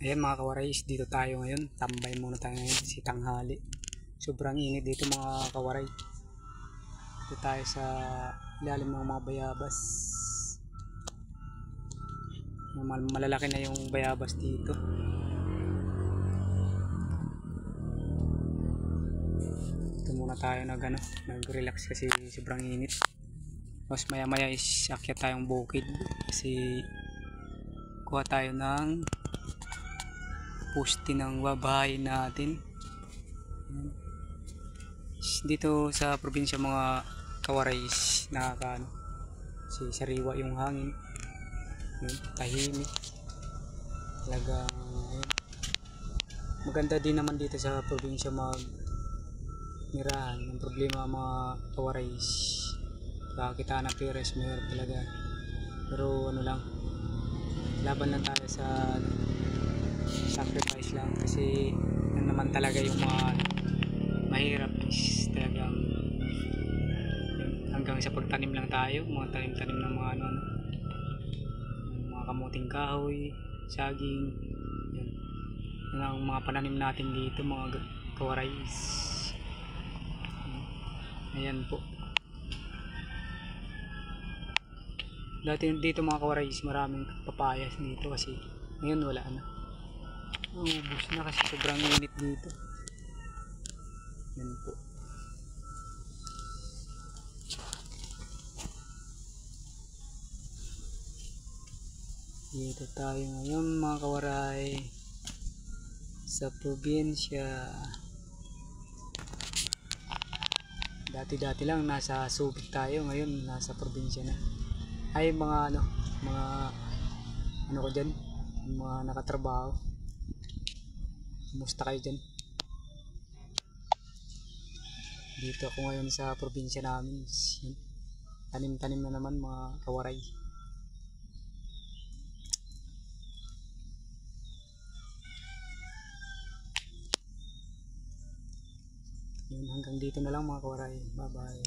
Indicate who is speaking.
Speaker 1: Ayan mga kawarais, dito tayo ngayon. Tambay muna tayo ngayon si tanghali. Sobrang init dito mga kawaray. Dito tayo sa ilalim ng mga bayabas. Malalaki na yung bayabas dito. Dito muna tayo nag-relax kasi sobrang init. Tapos maya maya is akyat tayong bukid kasi kuha tayo ng poste ng bahay natin. Dito sa probinsya mga kawarais si sariwa yung hangin, tahimik talagang. Maganda din naman dito sa probinsya mirahan. Ang problema mga kawarais, kita ng pires mayroon talaga, pero lang, laban lang tayo sa sacrifice lang kasi yan naman talaga yung mga mahirap is talagang hanggang sa pagtanim lang tayo, mga tanim-tanim ng mga mga kamuting kahoy, saging, yan ang mga pananim natin dito mga kawarais. Ayan po, dati dito mga kawarais maraming papayas dito kasi ngayon wala na, ubos na kasi sobrang init dito. Yan po. Dito tayo ngayon mga kawaray sa probinsya. Dati lang nasa Subic tayo, ngayon nasa probinsya na. Ay mga ko dyan, mga nakatrabaho, kumusta kayo dyan? Dito ako ngayon sa probinsya namin. Tanim-tanim na naman mga kawaray. Yun, hanggang dito na lang mga kawaray. Bye bye.